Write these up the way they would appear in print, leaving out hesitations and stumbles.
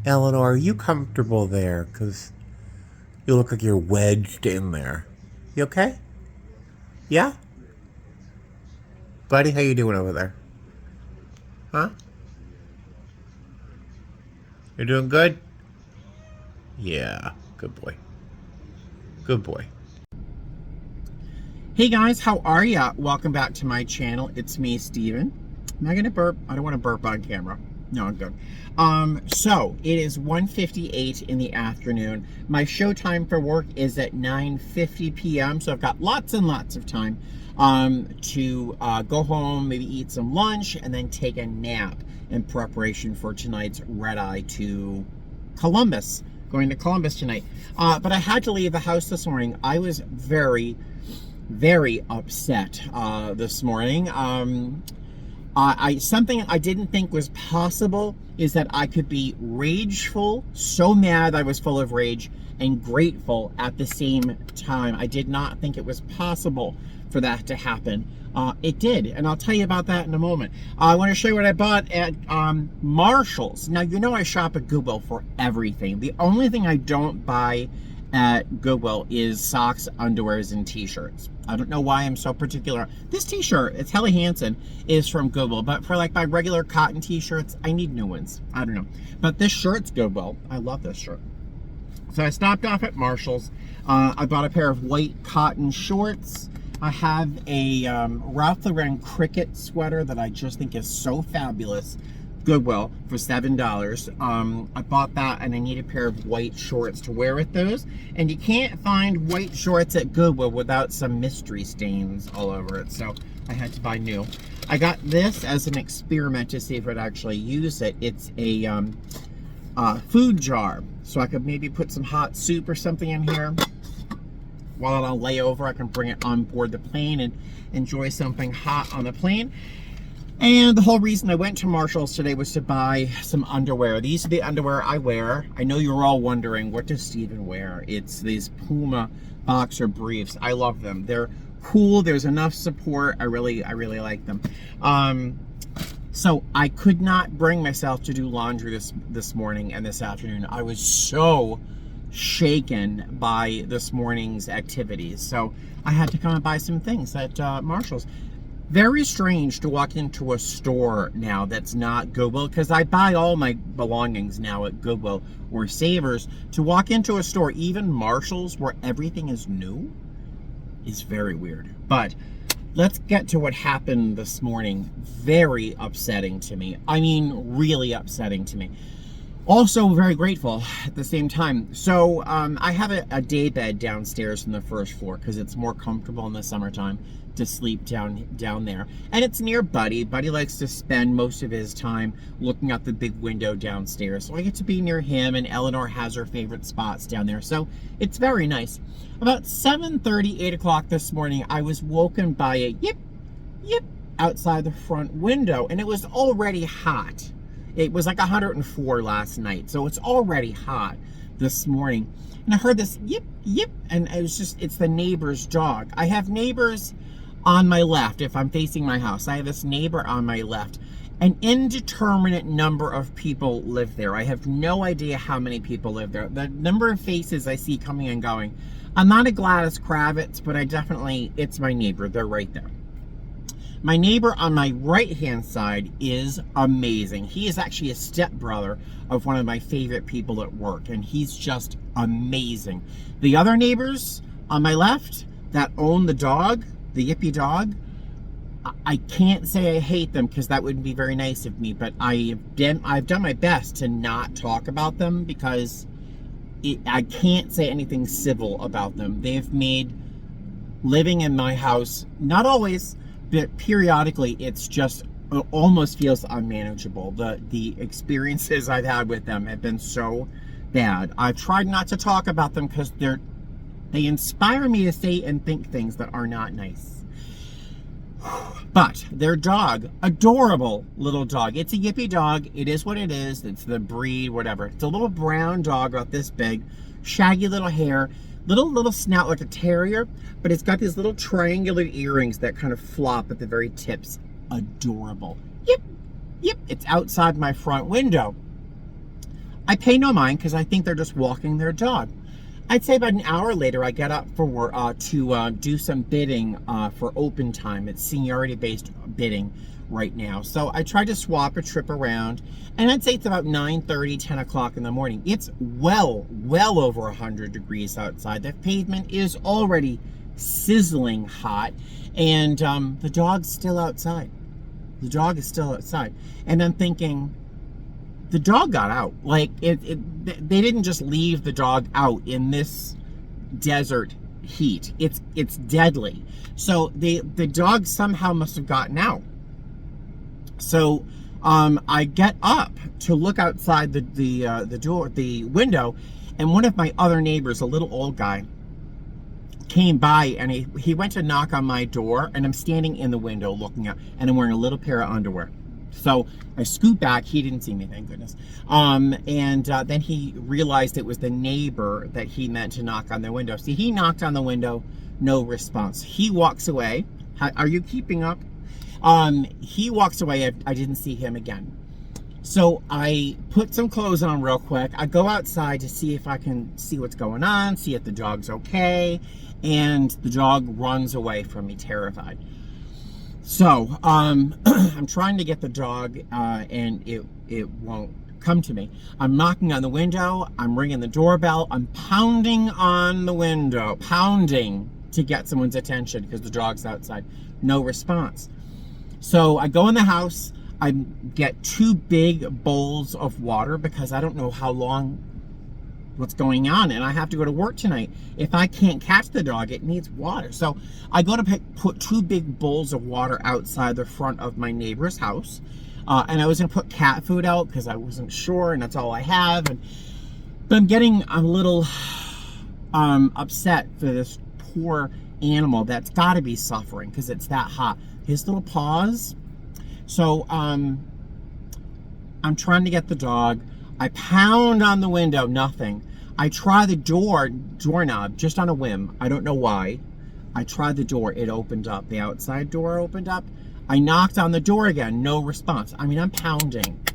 Eleanor, are you comfortable there? Because you look like you're wedged in there. You okay? Yeah? Buddy, how you doing over there? Huh? You're doing good? Yeah. Good boy. Good boy. Hey guys, how are ya? Welcome back to my channel. It's me, Steven. Am I gonna burp? I don't want to burp on camera. No, I'm good. So it is 1:58 in the afternoon. My show time for work is at 9:50 p.m. So I've got lots and lots of time to go home, maybe eat some lunch, and then take a nap in preparation for tonight's red eye to Columbus. Going to Columbus tonight. But I had to leave the house this morning. I was very upset this morning. Something I didn't think was possible is that I could be rageful, so mad I was full of rage, and grateful at the same time. I did not think it was possible for that to happen. It did, and I'll tell you about that in a moment. I want to show you what I bought at Marshall's. Now, you know I shop at Goodwill for everything. The only thing I don't buy at Goodwill is socks, underwears, and t-shirts. I don't know why I'm so particular. This t-shirt, it's Helly Hansen, is from Goodwill, but for like my regular cotton t-shirts, I need new ones. I don't know. But this shirt's Goodwill. I love this shirt. So I stopped off at Marshall's. I bought a pair of white cotton shorts. I have a Ralph Lauren cricket sweater that I just think is so fabulous. Goodwill for $7. I bought that, and I need a pair of white shorts to wear with those. And you can't find white shorts at Goodwill without some mystery stains all over it, so I had to buy new. I got this as an experiment to see if I'd actually use it. It's a food jar, so I could maybe put some hot soup or something in here. While on a layover, I can bring it on board the plane and enjoy something hot on the plane. And the whole reason I went to Marshall's today was to buy some underwear. These are the underwear I wear. I know you're all wondering, what does Steven wear? It's these Puma boxer briefs. I love them. They're cool. There's enough support. I really like them. So I could not bring myself to do laundry this morning and this afternoon. I was so shaken by this morning's activities. So I had to come and buy some things at Marshall's. Very strange to walk into a store now that's not Goodwill, because I buy all my belongings now at Goodwill or Savers. To walk into a store, even Marshall's, where everything is new, is very weird. But let's get to what happened this morning. Very upsetting to me. I mean, really upsetting to me. Also very grateful at the same time. So I have a day bed downstairs on the first floor because it's more comfortable in the summertime to sleep down there. And it's near Buddy. Buddy likes to spend most of his time looking out the big window downstairs. So I get to be near him, and Eleanor has her favorite spots down there. So it's very nice. About 7:30, 8 o'clock this morning, I was woken by a yip, yip outside the front window, and it was already hot. It was like 104 last night, so it's already hot this morning. And I heard this yip, yip, and it's the neighbor's dog. I have neighbors on my left if I'm facing my house. I have this neighbor on my left. An indeterminate number of people live there. I have no idea how many people live there. The number of faces I see coming and going. I'm not a Gladys Kravitz, but it's my neighbor. They're right there. My neighbor on my right-hand side is amazing. He is actually a stepbrother of one of my favorite people at work, and he's just amazing. The other neighbors on my left that own the dog, the Yippy dog, I can't say I hate them because that wouldn't be very nice of me, but I've done my best to not talk about them because I can't say anything civil about them. They've made living in my house, not always, but periodically, it almost feels unmanageable. The experiences I've had with them have been so bad. I've tried not to talk about them because they inspire me to say and think things that are not nice. But their dog, adorable little dog. It's a Yippy dog. It is what it is. It's the breed, whatever. It's a little brown dog about this big, shaggy little hair, little snout like a terrier, but it's got these little triangular earrings that kind of flop at the very tips. Adorable. Yep, it's outside my front window. I pay no mind because I think they're just walking their dog. I'd say about an hour later, I get up for to do some bidding for open time. It's seniority-based bidding right now. So I tried to swap a trip around, and I'd say it's about 9:30, 10 o'clock in the morning. It's well over 100 degrees outside. The pavement is already sizzling hot, and the dog's still outside. The dog is still outside. And I'm thinking, the dog got out. Like, they didn't just leave the dog out in this desert heat. It's deadly. So the dog somehow must have gotten out. So I get up to look outside the window, and one of my other neighbors, a little old guy, came by, and he went to knock on my door, and I'm standing in the window looking out, and I'm wearing a little pair of underwear. So I scoot back. He didn't see me, thank goodness. Then he realized it was the neighbor that he meant to knock on their window. See, he knocked on the window, no response. He walks away. Are you keeping up? He walks away. I didn't see him again. So I put some clothes on real quick. I go outside to see if I can see what's going on, see if the dog's okay. And the dog runs away from me, terrified. So I'm trying to get the dog, and it won't come to me. I'm knocking on the window. I'm ringing the doorbell. I'm pounding on the window, pounding to get someone's attention because the dog's outside. No response. So I go in the house. I get 2 big bowls of water because I don't know what's going on, and I have to go to work tonight. If I can't catch the dog, it needs water. So I go to put 2 big bowls of water outside the front of my neighbor's house, and I was going to put cat food out because I wasn't sure, and that's all I have. But I'm getting a little upset for this poor animal that's got to be suffering because it's that hot. His little paws. So I'm trying to get the dog. I pound on the window, nothing. I try the doorknob just on a whim. I don't know why. I tried the door, it opened up. The outside door opened up. I knocked on the door again, no response. I mean, I'm pounding.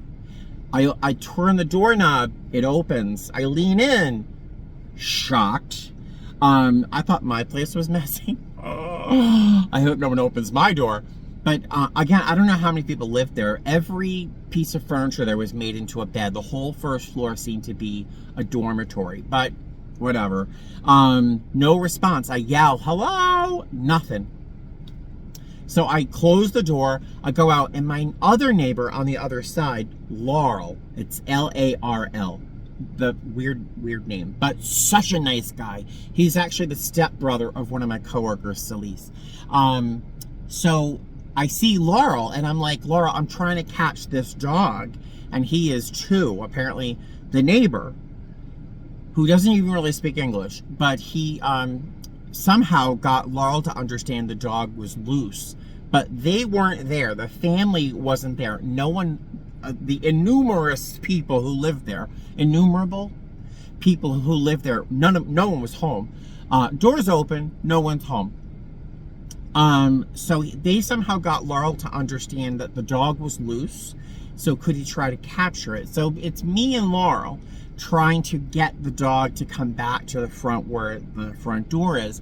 I turn the doorknob, it opens. I lean in, shocked. I thought my place was messy. I hope no one opens my door. But again, I don't know how many people lived there. Every piece of furniture there was made into a bed. The whole first floor seemed to be a dormitory, but whatever. No response. I yell, hello? Nothing. So I close the door, I go out, and my other neighbor on the other side, Laurel, it's L-A-R-L, the weird name, but such a nice guy. He's actually the stepbrother of one of my coworkers, Celise. So I see Laurel, and I'm like, Laurel, I'm trying to catch this dog, and he is too. Apparently, the neighbor, who doesn't even really speak English, but he somehow got Laurel to understand the dog was loose. But they weren't there. The family wasn't there. No one, the innumerable people who lived there, no one was home. Doors open, no one's home. So they somehow got Laurel to understand that the dog was loose. So could he try to capture it? So it's me and Laurel trying to get the dog to come back to the front where the front door is.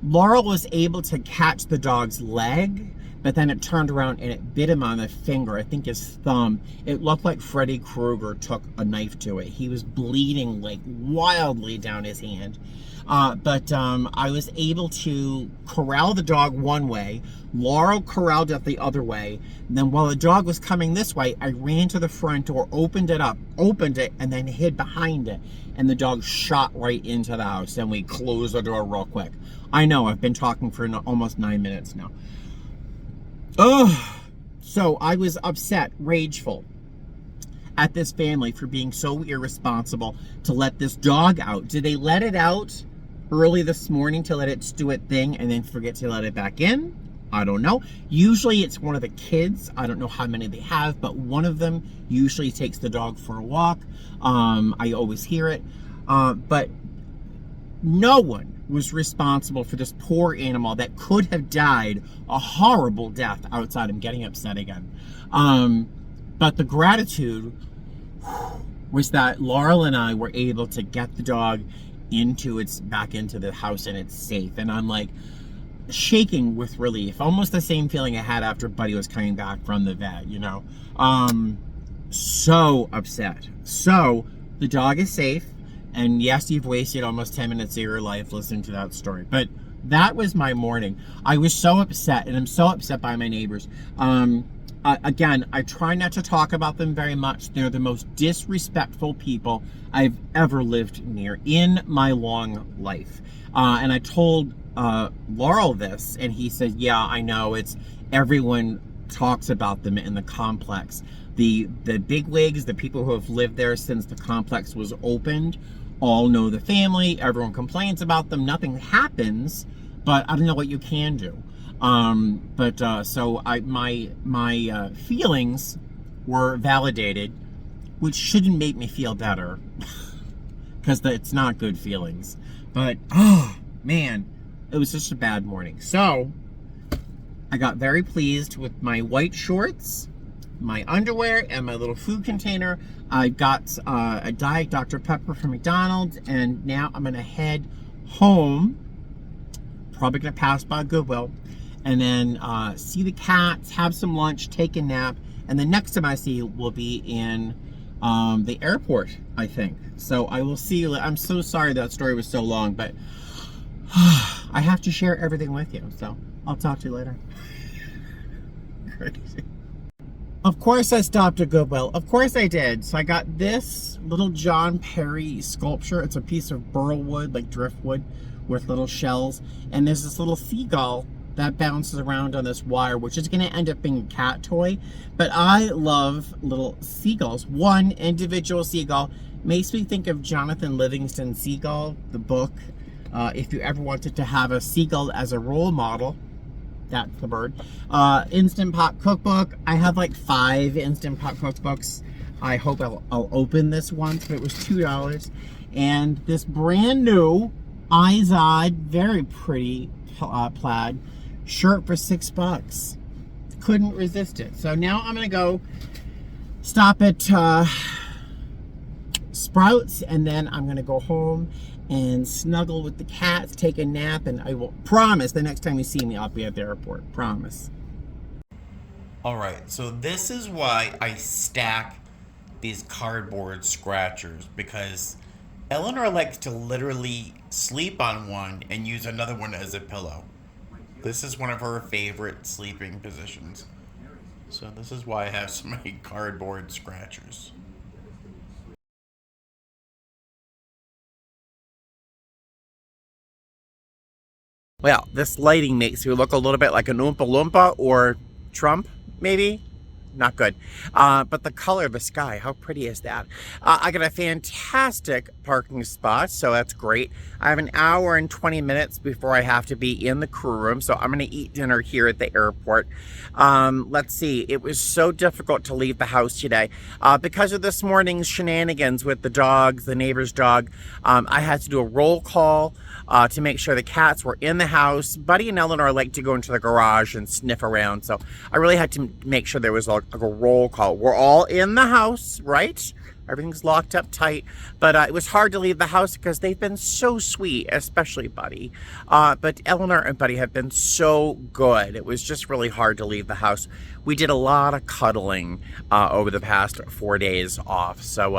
Laurel was able to catch the dog's leg, but then it turned around and it bit him on the finger, I think his thumb. It looked like Freddy Krueger took a knife to it. He was bleeding like wildly down his hand. But I was able to corral the dog one way. Laurel corralled it the other way. And then while the dog was coming this way, I ran to the front door, opened it, and then hid behind it. And the dog shot right into the house. And we closed the door real quick. I know, I've been talking for almost 9 minutes now. Oh, so I was upset, rageful at this family for being so irresponsible to let this dog out. Did they let it out early this morning to let it do its thing and then forget to let it back in? I don't know. Usually it's one of the kids. I don't know how many they have, but one of them usually takes the dog for a walk. I always hear it. But no one was responsible for this poor animal that could have died a horrible death outside. I'm getting upset again. But the gratitude was that Laurel and I were able to get the dog back into the house, and it's safe. And I'm like shaking with relief, almost the same feeling I had after Buddy was coming back from the vet, you know. So upset. So the dog is safe, and yes, you've wasted almost 10 minutes of your life listening to that story, but that was my morning. I was so upset, and I'm so upset by my neighbors. Again, I try not to talk about them very much. They're the most disrespectful people I've ever lived near in my long life. And I told Laurel this, and he said, yeah, I know, it's everyone talks about them in the complex. The bigwigs, the people who have lived there since the complex was opened, all know the family. Everyone complains about them. Nothing happens, but I don't know what you can do. So my feelings were validated, which shouldn't make me feel better, because it's not good feelings. But oh man, it was just a bad morning. So I got very pleased with my white shorts, my underwear, and my little food container. I got a Diet Dr. Pepper from McDonald's, and now I'm gonna head home. Probably gonna pass by Goodwill, and then see the cats, have some lunch, take a nap, and the next time I see you will be in the airport, I think. So I will see you. I'm so sorry that story was so long, but I have to share everything with you. So I'll talk to you later. Crazy. Of course I stopped at Goodwill. Of course I did. So I got this little John Perry sculpture. It's a piece of burl wood, like driftwood, with little shells. And there's this little seagull that bounces around on this wire, which is going to end up being a cat toy. But I love little seagulls. One individual seagull makes me think of Jonathan Livingston Seagull, the book. If you ever wanted to have a seagull as a role model, that's the bird. Instant Pot cookbook. I have like 5 Instant Pot cookbooks. I hope I'll open this once, but it was $2. And this brand new Izod, very pretty plaid shirt for $6. Couldn't resist it. So now I'm gonna go stop at Sprouts, and then I'm gonna go home and snuggle with the cats, take a nap, and I will promise the next time you see me, I'll be at the airport. Promise. Alright, so this is why I stack these cardboard scratchers, because Eleanor likes to literally sleep on one and use another one as a pillow. This is one of her favorite sleeping positions. So this is why I have so many cardboard scratchers. Well, this lighting makes you look a little bit like an Oompa Loompa or Trump, maybe? Not good. But the color of the sky, how pretty is that? I got a fantastic parking spot, so that's great. I have an hour and 20 minutes before I have to be in the crew room, so I'm going to eat dinner here at the airport. Let's see. It was so difficult to leave the house today. Because of this morning's shenanigans with the dogs, the neighbor's dog, I had to do a roll call to make sure the cats were in the house. Buddy and Eleanor like to go into the garage and sniff around, so I really had to make sure there was a roll call. We're all in the house, right? Everything's locked up tight, but it was hard to leave the house because they've been so sweet, especially Buddy. But Eleanor and Buddy have been so good. It was just really hard to leave the house. We did a lot of cuddling over the past 4 days off. So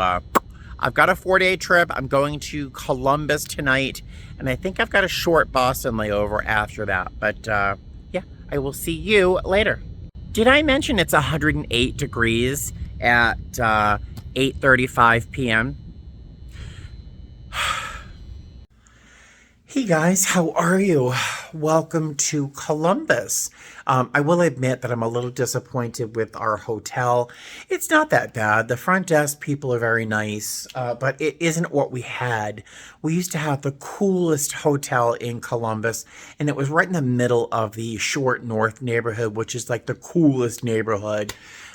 I've got a 4-day trip. I'm going to Columbus tonight, and I think I've got a short Boston layover after that. But yeah, I will see you later. Did I mention it's 108 degrees at 8:35 p.m.? Hey guys, how are you? Welcome to Columbus. I will admit that I'm a little disappointed with our hotel. It's not that bad. The front desk people are very nice, but it isn't what we had. We used to have the coolest hotel in Columbus, and it was right in the middle of the Short North neighborhood, which is like the coolest neighborhood.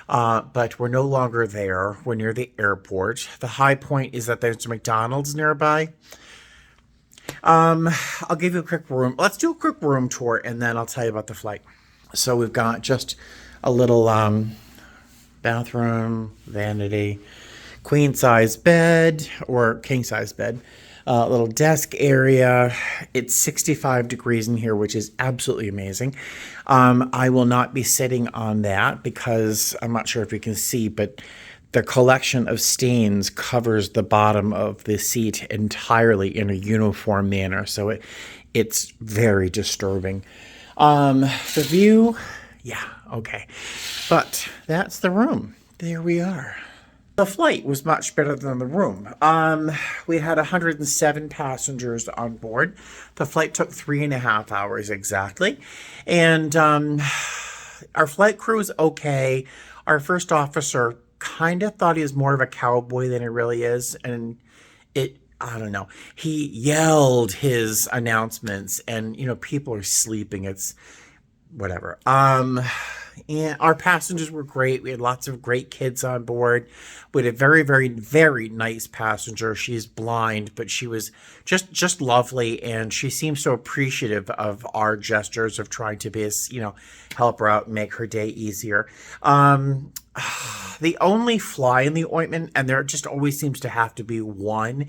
But we're no longer there. We're near the airport. The high point is that there's a McDonald's nearby. I'll give you a quick room. Let's do a quick room tour, and then I'll tell you about the flight. So we've got just a little bathroom, vanity, queen size bed or king size bed, little desk area. It's 65 degrees in here, which is absolutely amazing. I will not be sitting on that because I'm not sure if you can see, but the collection of stains covers the bottom of the seat entirely in a uniform manner. So it's very disturbing. The view, yeah, okay. But that's the room. There we are. The flight was much better than the room. We had 107 passengers on board. The flight took 3.5 hours exactly. And our flight crew was okay. Our first officer kind of thought he was more of a cowboy than he really is. And I don't know. He yelled his announcements and, people are sleeping. It's whatever. And our passengers were great. We had lots of great kids on board. We had a very, very, very nice passenger. She's blind, but she was just lovely, and she seemed so appreciative of our gestures of trying to be, help her out and make her day easier. The only fly in the ointment, and there just always seems to have to be one,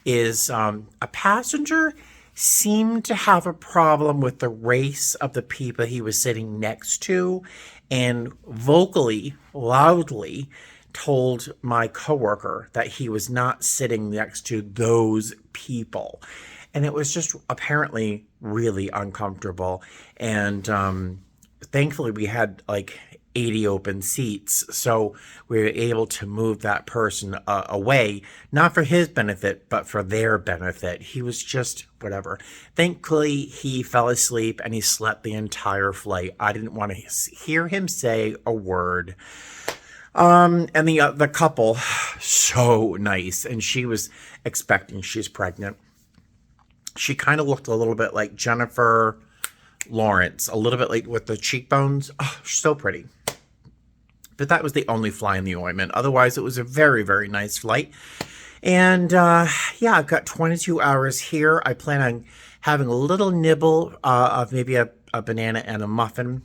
is a passenger seemed to have a problem with the race of the people he was sitting next to, and vocally, loudly told my coworker that he was not sitting next to those people. And it was just apparently really uncomfortable. And thankfully we had like 80 open seats, so we were able to move that person away, not for his benefit, but for their benefit. He was just whatever. Thankfully, he fell asleep and he slept the entire flight. I didn't want to hear him say a word. And the couple, so nice, and she was expecting. She's pregnant. She kind of looked a little bit like Jennifer Lawrence, a little bit like with the cheekbones. Oh, so pretty. But that was the only fly in the ointment. Otherwise, it was a very, very nice flight. And I've got 22 hours here. I plan on having a little nibble of maybe a banana and a muffin,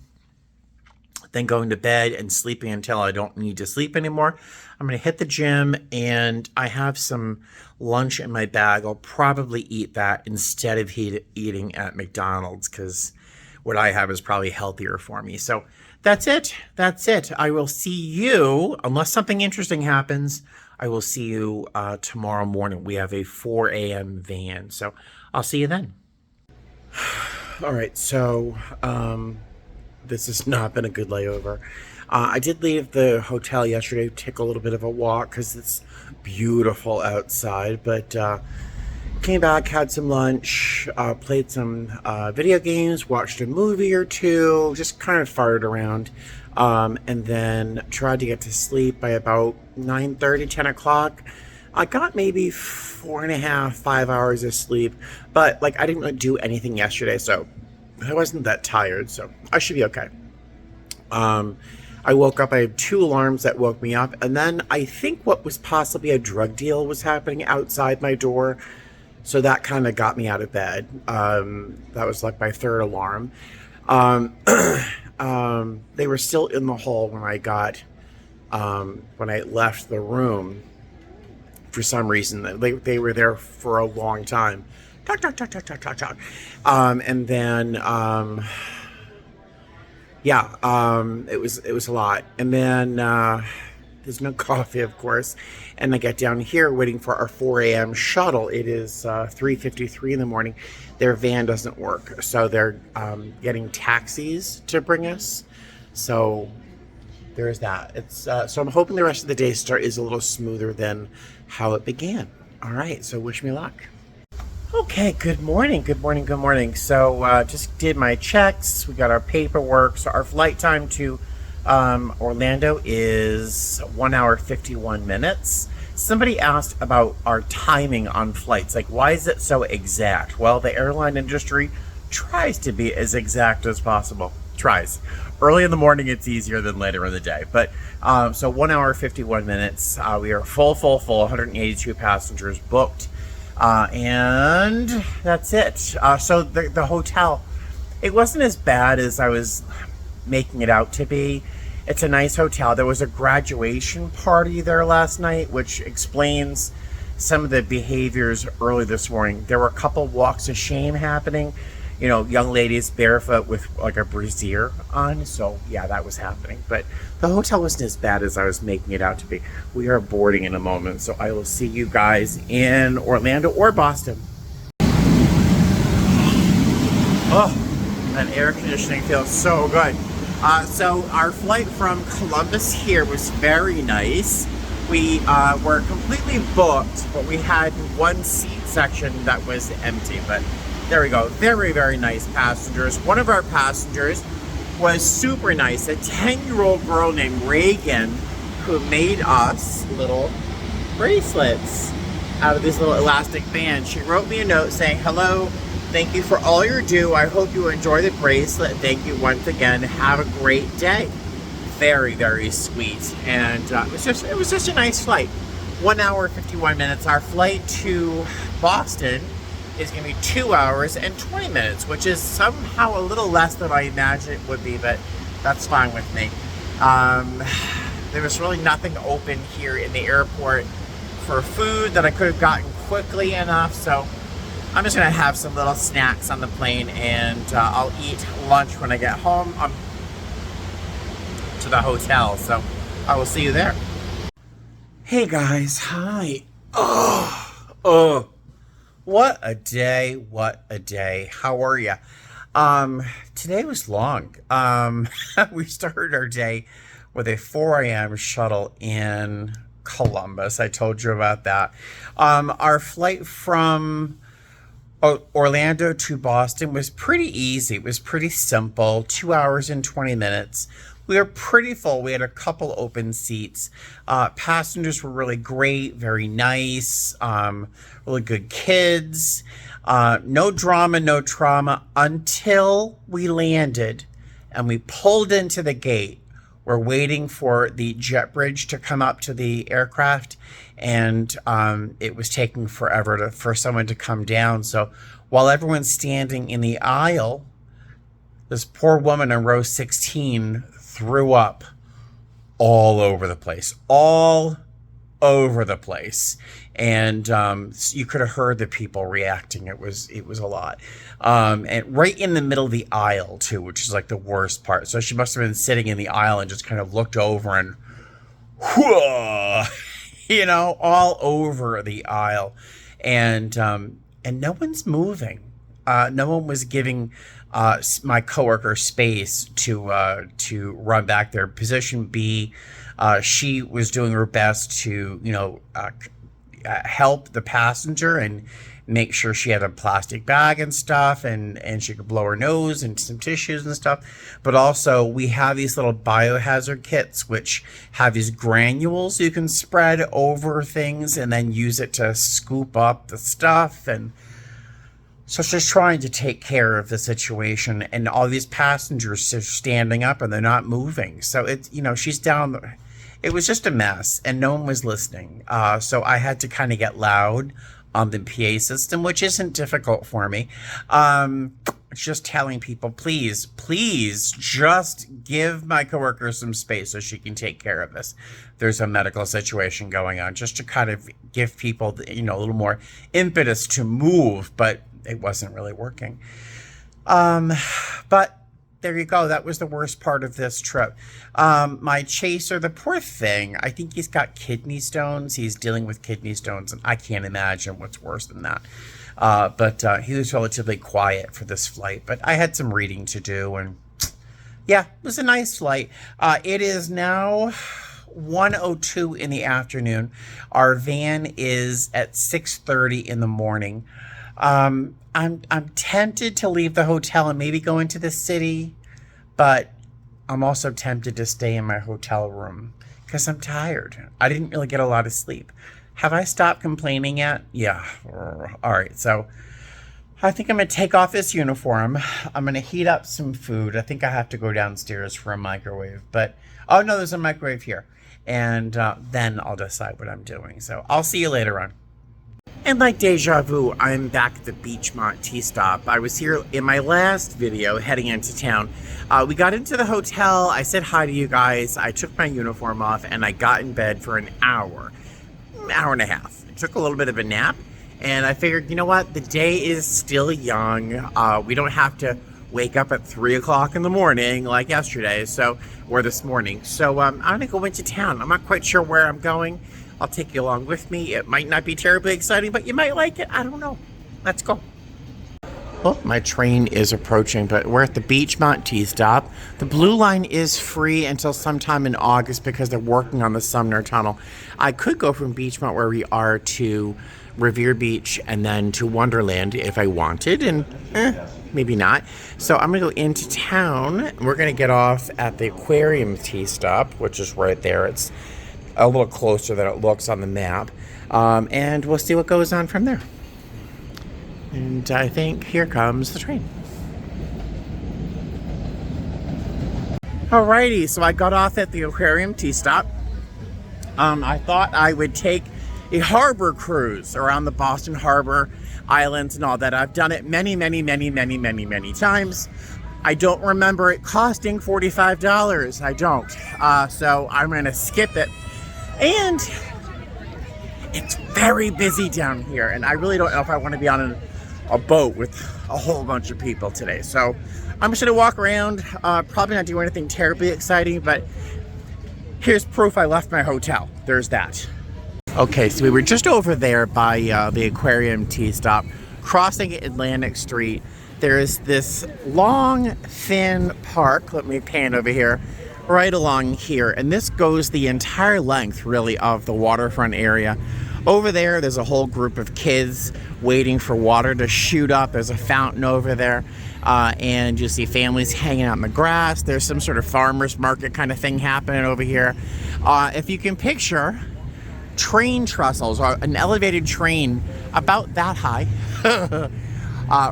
then going to bed and sleeping until I don't need to sleep anymore. I'm going to hit the gym, and I have some lunch in my bag. I'll probably eat that instead of eating at McDonald's, because what I have is probably healthier for me. So that's it. I will see you, unless something interesting happens, I will see you tomorrow morning. We have a 4 a.m. van, so I'll see you then. All right, so this has not been a good layover. I did leave the hotel yesterday to take a little bit of a walk because it's beautiful outside, but came back, had some lunch, played some video games, watched a movie or two, just kind of farted around, and then tried to get to sleep by about 9:30, 10 o'clock. I got maybe 4.5, 5 hours of sleep, but I didn't really do anything yesterday, so I wasn't that tired, so I should be okay. I woke up, I had 2 alarms that woke me up, and then I think what was possibly a drug deal was happening outside my door, so that kind of got me out of bed. That was like my 3rd alarm. They were still in the hall when I left the room. For some reason, they were there for a long time. Talk. And then, it was a lot. And then there's no coffee, of course. And I get down here waiting for our 4 a.m. shuttle. It is 3:53 in the morning. Their van doesn't work, so they're getting taxis to bring us. So there's that. So I'm hoping the rest of the day is a little smoother than how it began. All right, so wish me luck. Okay, good morning. So just did my checks. We got our paperwork. So our flight time to Orlando is 1 hour 51 minutes. Somebody asked about our timing on flights. Why is it so exact? Well, the airline industry tries to be as exact as possible. Tries. Early in the morning, it's easier than later in the day. But so 1 hour 51 minutes. We are full. 182 passengers booked. And that's it. So the hotel, it wasn't as bad as I was making it out to be. It's a nice hotel. There was a graduation party there last night, which explains some of the behaviors early this morning. There were a couple walks of shame happening. You know, young ladies barefoot with like a brassiere on. So yeah, that was happening. But the hotel wasn't as bad as I was making it out to be. We are boarding in a moment, so I will see you guys in Orlando or Boston. Oh, that air conditioning feels so good. So our flight from Columbus here was very nice. We were completely booked, but we had one seat section that was empty. But there we go. Very, very nice passengers. One of our passengers was super nice. A 10-year-old girl named Reagan who made us little bracelets out of these little elastic bands. She wrote me a note saying, "Hello, thank you for all you do. I hope you enjoy the bracelet. Thank you once again. Have a great day." Very, very sweet. And it was just a nice flight. 1 hour, 51 minutes. Our flight to Boston is going to be 2 hours and 20 minutes, which is somehow a little less than I imagined it would be, but that's fine with me. There was really nothing open here in the airport for food that I could have gotten quickly enough, so I'm just going to have some little snacks on the plane, and I'll eat lunch when I get home to the hotel, so I will see you there. Hey guys, hi. Oh. What a day, what a day. How are you? Today was long. We started our day with a 4 a.m. shuttle in Columbus. I told you about that. Our flight from Orlando to Boston was pretty easy. It was pretty simple. 2 hours and 20 minutes. We were pretty full. We had a couple open seats. Passengers were really great, very nice, really good kids. No drama, no trauma until we landed and we pulled into the gate. We're waiting for the jet bridge to come up to the aircraft, and it was taking forever for someone to come down. So while everyone's standing in the aisle, this poor woman in row 16 threw up all over the place, and you could have heard the people reacting. It was a lot, and right in the middle of the aisle too, which is like the worst part. So she must have been sitting in the aisle and just kind of looked over and whoa, all over the aisle, and no one's moving. No one was giving my coworker space to run back there. Position B, she was doing her best to help the passenger and make sure she had a plastic bag and stuff, and she could blow her nose and some tissues and stuff. But also we have these little biohazard kits which have these granules you can spread over things and then use it to scoop up the stuff. And so she's trying to take care of the situation, and all these passengers are standing up and they're not moving. So it's, she's down. It was just a mess, and no one was listening. So I had to kind of get loud on the PA system, which isn't difficult for me. Just telling people, please, just give my coworker some space so she can take care of this. There's a medical situation going on, just to kind of give people, a little more impetus to move, but it wasn't really working. But there you go. That was the worst part of this trip. My chaser, the poor thing, I think he's got kidney stones. He's dealing with kidney stones, and I can't imagine what's worse than that. But he was relatively quiet for this flight. But I had some reading to do, and yeah, it was a nice flight. It is now 1:02 in the afternoon. Our van is at 6:30 in the morning. I'm tempted to leave the hotel and maybe go into the city, but I'm also tempted to stay in my hotel room because I'm tired. I didn't really get a lot of sleep. Have I stopped complaining yet? Yeah. All right. So I think I'm going to take off this uniform. I'm going to heat up some food. I think I have to go downstairs for a microwave, but oh no, there's a microwave here. And then I'll decide what I'm doing. So I'll see you later on. And like deja vu, I'm back at the Beachmont Tea Stop. I was here in my last video heading into town. We got into the hotel, I said hi to you guys, I took my uniform off, and I got in bed for an hour and a half. I took a little bit of a nap, and I figured, you know what, the day is still young. We don't have to wake up at 3 o'clock in the morning like yesterday, or this morning. So I'm gonna go into town. I'm not quite sure where I'm going. I'll take you along with me. It might not be terribly exciting, but you might like it. I don't know. Let's go. Well, my train is approaching, but we're at the Beachmont Tea Stop. The Blue Line is free until sometime in August because they're working on the Sumner Tunnel. I could go from Beachmont, where we are, to Revere Beach and then to Wonderland if I wanted, and maybe not. So I'm gonna go into town. We're gonna get off at the Aquarium Tea Stop, which is right there. It's a little closer than it looks on the map, and we'll see what goes on from there. And I think here comes the train. Alrighty, so I got off at the Aquarium Tea Stop. I thought I would take a harbor cruise around the Boston Harbor Islands and all that. I've done it many times. I don't remember it costing $45. I don't. So I'm gonna skip it. And it's very busy down here, and I really don't know if I want to be on a boat with a whole bunch of people today. So I'm just going to walk around, probably not do anything terribly exciting, but here's proof I left my hotel. There's that. Okay, so we were just over there by the Aquarium Tea Stop, crossing Atlantic Street. There's this long, thin park, let me pan over here, right along here, and this goes the entire length really of the waterfront area. Over there, there's a whole group of kids waiting for water to shoot up. There's a fountain over there, and you see families hanging out in the grass. There's some sort of farmer's market kind of thing happening over here. If you can picture train trestles, or an elevated train about that high,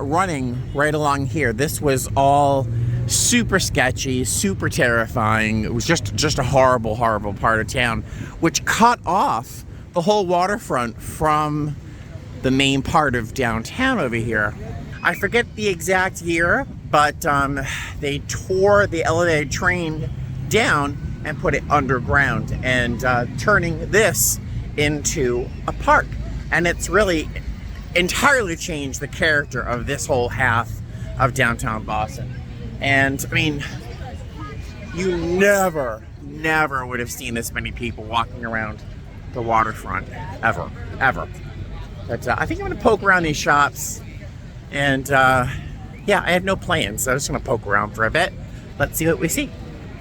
running right along here. This was all super sketchy, super terrifying. It was just a horrible part of town, which cut off the whole waterfront from the main part of downtown over here. I forget the exact year, but they tore the elevated train down and put it underground, and turning this into a park. And it's really entirely changed the character of this whole half of downtown Boston. And I mean, you never would have seen this many people walking around the waterfront, ever. But I think I'm gonna poke around these shops, and yeah, I have no plans, so I'm just gonna poke around for a bit. Let's see what we see.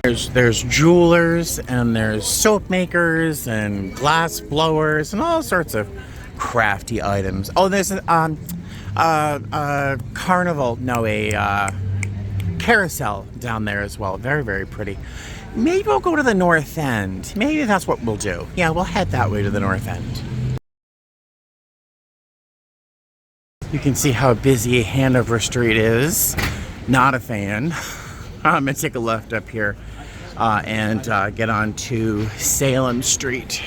There's jewelers, and there's soap makers, and glass blowers, and all sorts of crafty items. Oh, there's a carousel down there as well. Very pretty. Maybe we'll go to the north end. Maybe that's what we'll do. Yeah, we'll head that way to the north end. You can see how busy Hanover Street is. Not a fan. I'm gonna take a left up here and get on to Salem Street.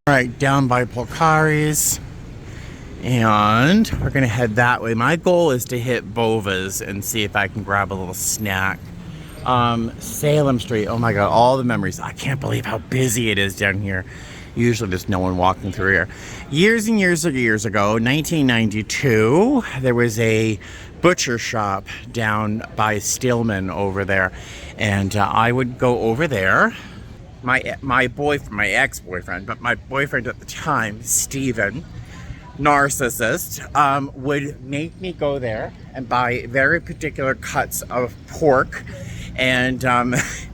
All right, down by Polcari's. And we're gonna head that way. My goal is to hit Bova's and see if I can grab a little snack. Salem Street, oh my god, all the memories. I can't believe how busy it is down here. Usually there's no one walking through here. Years and years ago, 1992, there was a butcher shop down by Stillman over there, and I would go over there. My ex-boyfriend, but my boyfriend at the time, Steven, narcissist, would make me go there and buy very particular cuts of pork, and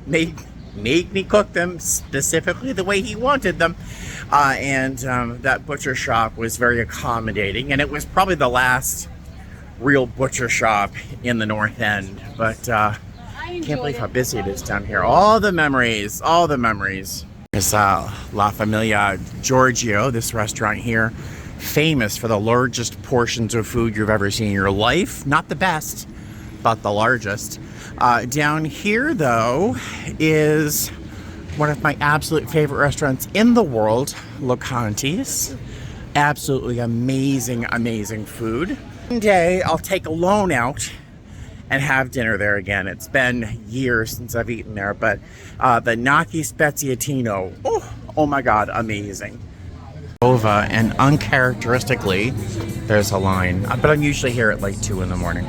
make me cook them specifically the way he wanted them. And that butcher shop was very accommodating, and it was probably the last real butcher shop in the North End. But can't believe how busy it is down here. All the memories. There's La Familia Giorgio, this restaurant here, famous for the largest portions of food you've ever seen in your life. Not the best, but the largest. Down here, though, is one of my absolute favorite restaurants in the world, Locanti's. Absolutely amazing, amazing food. One day I'll take a loan out and have dinner there again. It's been years since I've eaten there, but the gnocchi speziatino, oh my God, amazing. Bova, and uncharacteristically, there's a line, but I'm usually here at like 2 in the morning.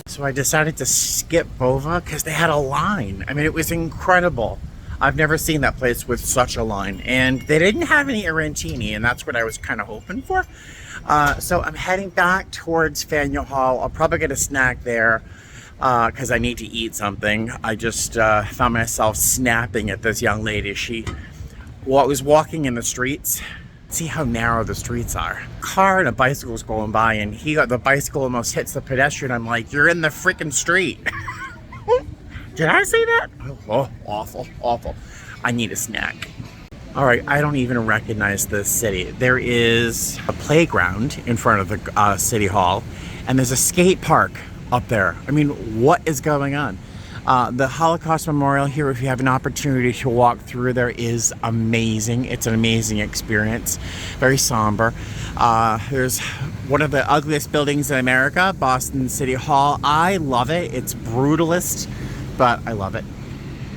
So I decided to skip Bova because they had a line. I mean, it was incredible. I've never seen that place with such a line, and they didn't have any arancini, and that's what I was kind of hoping for. So I'm heading back towards Faneuil Hall. I'll probably get a snack there because I need to eat something. I just found myself snapping at this young lady. She was walking in the streets. See how narrow the streets are. Car and a bicycle was going by, and the bicycle almost hits the pedestrian. I'm like, you're in the freaking street. Did I say that? Oh, awful, awful. I need a snack. All right, I don't even recognize this city. There is a playground in front of the city hall, and there's a skate park up there. I mean, what is going on? The Holocaust Memorial here, if you have an opportunity to walk through there, is amazing. It's an amazing experience. Very somber. There's one of the ugliest buildings in America, Boston City Hall. I love it. It's brutalist, but I love it.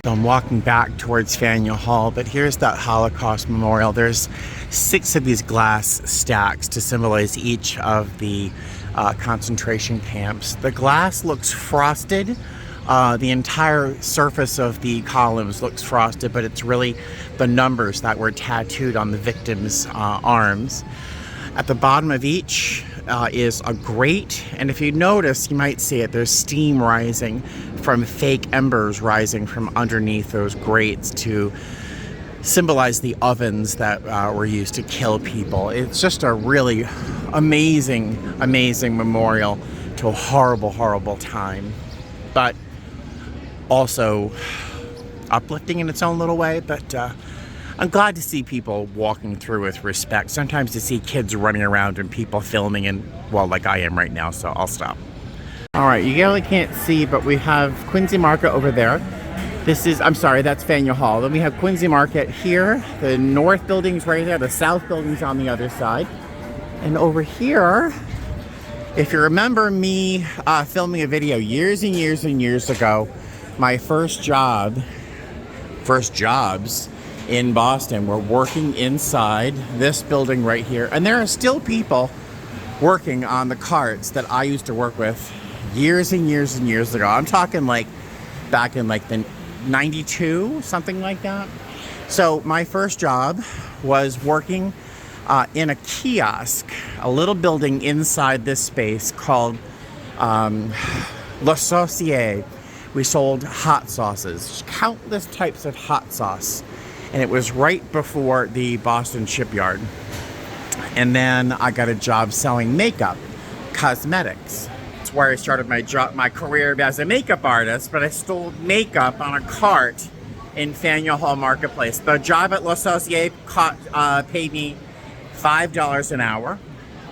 So I'm walking back towards Faneuil Hall, but here's that Holocaust Memorial. There's 6 of these glass stacks to symbolize each of the concentration camps. The glass looks frosted. The entire surface of the columns looks frosted, but it's really the numbers that were tattooed on the victims' arms. At the bottom of each is a grate, and if you notice, you might see it, there's steam rising from fake embers rising from underneath those grates to symbolize the ovens that were used to kill people. It's just a really amazing, amazing memorial to a horrible, horrible time, but also uplifting in its own little way. But I'm glad to see people walking through with respect. Sometimes to see kids running around and people filming, and well, like I am right now, so I'll stop. All right, you really can't see, but we have Quincy Market over there. I'm sorry, that's Faneuil Hall. Then we have Quincy Market here. The north building's right there. The south building's on the other side. And over here, if you remember me filming a video years and years and years ago, my first jobs in Boston were working inside this building right here. And there are still people working on the carts that I used to work with years and years and years ago. I'm talking like back in like the 92, something like that. So my first job was working in a kiosk, a little building inside this space called La Saucier. We sold hot sauces, countless types of hot sauce. And it was right before the Boston shipyard. And then I got a job selling makeup, cosmetics. That's where I started my career as a makeup artist, but I sold makeup on a cart in Faneuil Hall Marketplace. The job at La Saucier paid me $5 an hour.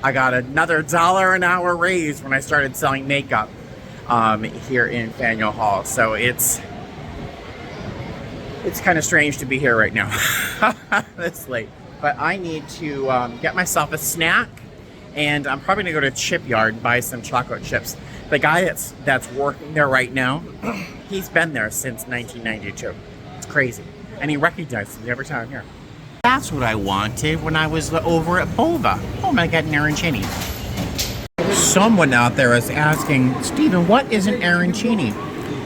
I got another $1 an hour raise when I started selling makeup here in Faneuil Hall. So it's kind of strange to be here right now this late. But I need to get myself a snack, and I'm probably gonna go to Shipyard and buy some chocolate chips. The guy that's working there right now, he's been there since 1992. It's crazy. And he recognizes me every time I'm here. That's what I wanted when I was over at Bova. Oh my God, an arancini. Someone out there is asking, Stephen, what is an arancini?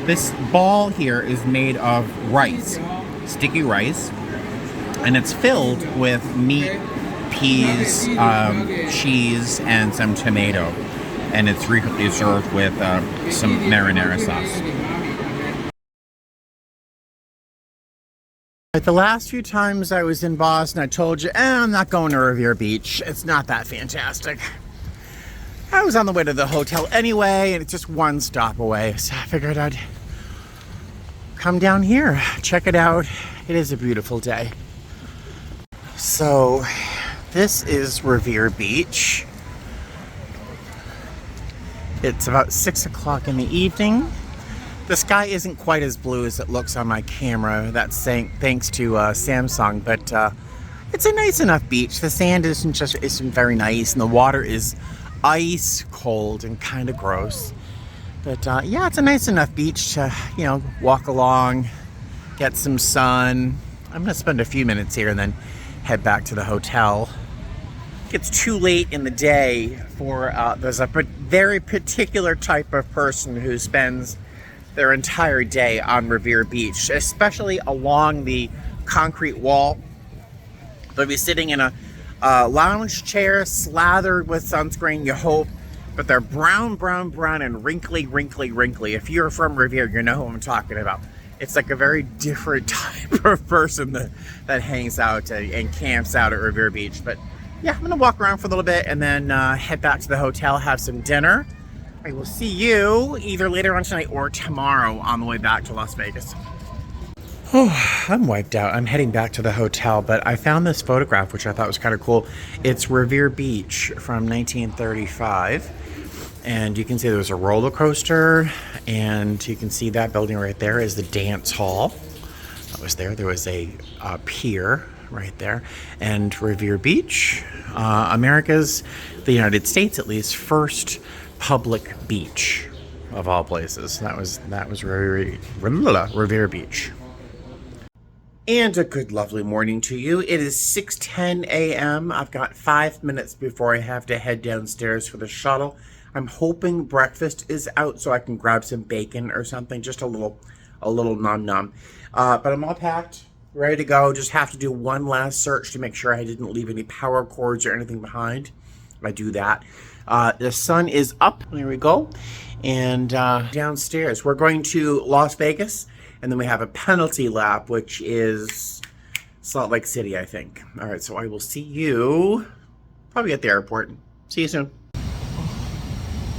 This ball here is made of rice, sticky rice, and it's filled with meat, peas, cheese, and some tomato. And it's frequently served with some marinara sauce. The last few times I was in Boston, I told you, I'm not going to Revere Beach. It's not that fantastic. I was on the way to the hotel anyway, and it's just one stop away. So I figured I'd come down here, check it out. It is a beautiful day. So this is Revere Beach. It's about 6 o'clock in the evening. The sky isn't quite as blue as it looks on my camera. That's thanks to Samsung, but It's a nice enough beach. The sand isn't very nice, and the water is ice cold and kind of gross. But yeah, it's a nice enough beach to, walk along, get some sun. I'm gonna spend a few minutes here and then head back to the hotel. It's too late in the day for there's a very particular type of person who spends their entire day on Revere Beach, especially along the concrete wall. They'll be sitting in a lounge chair slathered with sunscreen, you hope, but they're brown, and wrinkly. If you're from Revere, you know who I'm talking about. It's like a very different type of person that hangs out and camps out at Revere Beach. But yeah, I'm gonna walk around for a little bit and then head back to the hotel, have some dinner. I will see you either later on tonight or tomorrow on the way back to Las Vegas. Oh, I'm wiped out. I'm heading back to the hotel, but I found this photograph, which I thought was kind of cool. It's Revere Beach from 1935. And you can see there's a roller coaster, and you can see that building right there is the dance hall. That was there. There was a pier right there. And Revere Beach, America's, the United States at least, first public beach of all places. That was Revere Beach. And a good lovely morning to you. It is 6:10 a.m. I've got 5 minutes before I have to head downstairs for the shuttle. I'm hoping breakfast is out so I can grab some bacon or something, just a little nom. But I'm all packed, ready to go. Just have to do one last search to make sure I didn't leave any power cords or anything behind. I do that. The sun is up. There we go. And downstairs, we're going to Las Vegas, and then we have a penalty lap, which is Salt Lake City, I think. All right, so I will see you probably at the airport. See you soon.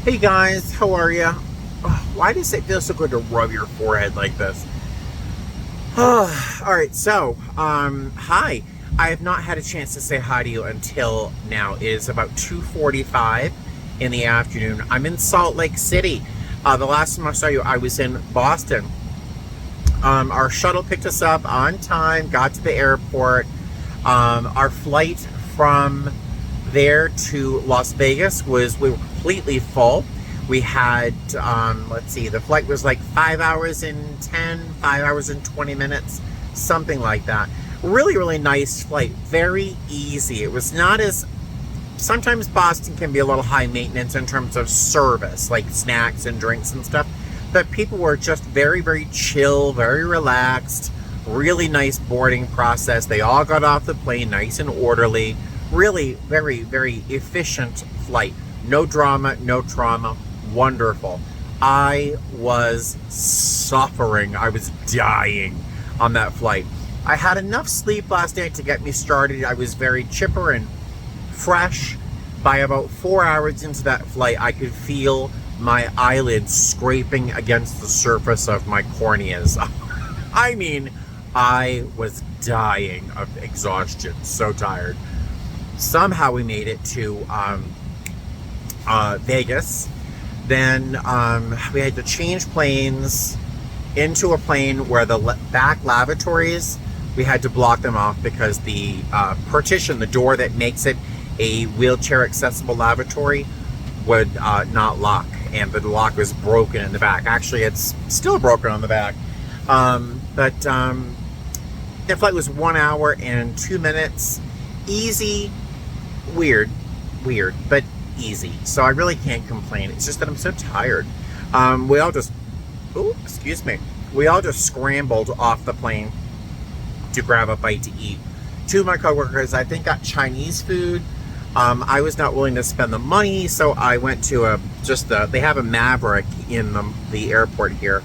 Hey guys, how are you? Why does it feel so good to rub your forehead like this? Alright, so, hi. I have not had a chance to say hi to you until now. It is about 2:45 in the afternoon. I'm in Salt Lake City. The last time I saw you, I was in Boston. Our shuttle picked us up on time, got to the airport. Our flight from there to Las Vegas we were completely full. We had, let's see, the flight was like 5 hours and 5 hours and 20 minutes, something like that. Really nice flight, very easy. It was not as, sometimes Boston can be a little high maintenance in terms of service, like snacks and drinks and stuff, but people were just very chill, very relaxed, really nice boarding process. They all got off the plane nice and orderly. Really very efficient flight. No drama, no trauma. Wonderful. I was suffering. I was dying on that flight. I had enough sleep last night to get me started. I was very chipper and fresh. By about 4 hours into that flight, I could feel my eyelids scraping against the surface of my corneas. I mean, I was dying of exhaustion. So tired. Somehow we made it to Vegas. Then we had to change planes into a plane where the back lavatories, we had to block them off because the partition, the door that makes it a wheelchair accessible lavatory, would not lock, and the lock was broken in the back. Actually, it's still broken on the back. But the flight was 1 hour and 2 minutes. Easy. Weird, but easy. So I really can't complain. It's just that I'm so tired. We all just scrambled off the plane to grab a bite to eat. Two of my coworkers, I think, got Chinese food. I was not willing to spend the money, so I went to they have a Maverick in the airport here,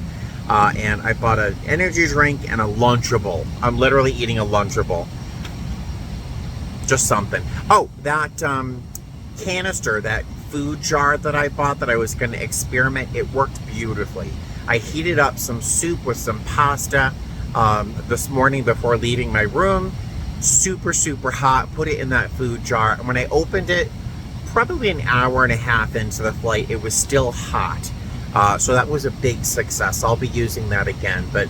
and I bought an energy drink and a Lunchable. I'm literally eating a Lunchable. Just something. Oh, that canister, that food jar that I bought that I was going to experiment, it worked beautifully. I heated up some soup with some pasta this morning before leaving my room. Super hot. Put it in that food jar. And when I opened it, probably an hour and a half into the flight, it was still hot. So that was a big success. I'll be using that again. But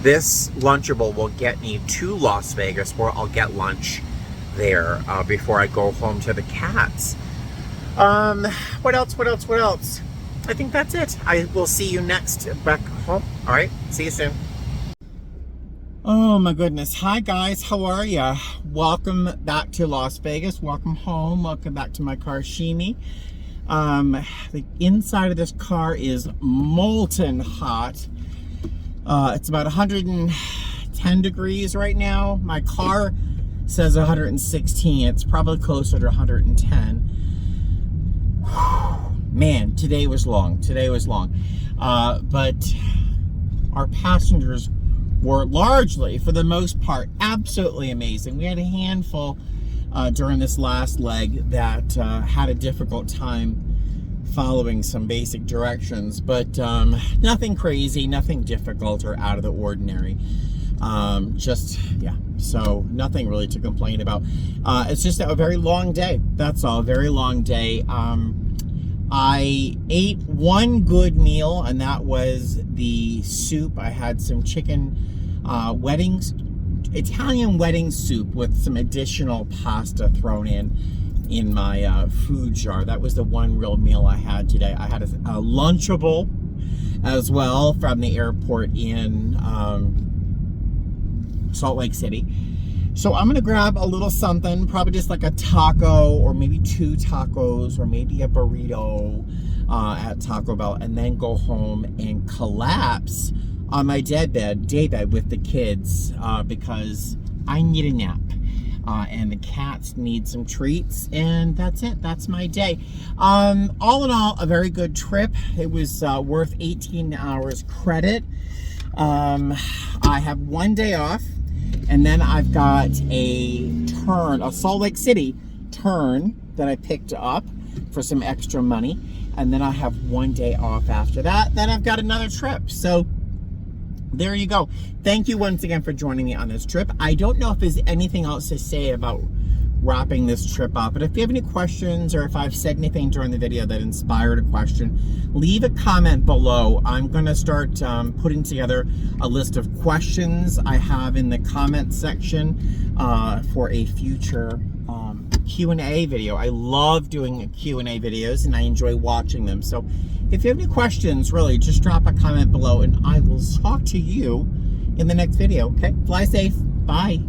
this Lunchable will get me to Las Vegas, where I'll get lunch. there before I go home to the cats. What else? I think that's it. I will see you next back home. All right, see you soon. Oh my goodness. Hi guys, how are ya? Welcome back to Las Vegas. Welcome home. Welcome back to my car, Shimi. The inside of this car is molten hot. It's about 110 degrees right now. My car says 116. It's probably closer to 110. Man, today was long. But our passengers were largely, for the most part, absolutely amazing. We had a handful during this last leg that had a difficult time following some basic directions, but nothing crazy, nothing difficult or out of the ordinary. So nothing really to complain about. It's just a very long day. That's all, a very long day. I ate one good meal, and that was the soup. I had some chicken Italian wedding soup with some additional pasta thrown in my food jar. That was the one real meal I had today. I had a Lunchable as well from the airport in Salt Lake City. So I'm gonna grab a little something, probably just like a taco or maybe 2 tacos or maybe a burrito at Taco Bell, and then go home and collapse on my daybed with the kids because I need a nap. And the cats need some treats, and that's it. That's my day. All in all, a very good trip. It was worth 18 hours credit. I have one day off, and then I've got a Salt Lake City turn that I picked up for some extra money, and then I have one day off after that. Then I've got another trip. So there you go. Thank you once again for joining me on this trip. I don't know if there's anything else to say about wrapping this trip up, but if you have any questions or if I've said anything during the video that inspired a question, leave a comment below. I'm going to start putting together a list of questions I have in the comment section for a future Q&A video. I love doing Q&A videos, and I enjoy watching them. So if you have any questions, really, just drop a comment below, and I will talk to you in the next video, okay? Fly safe. Bye.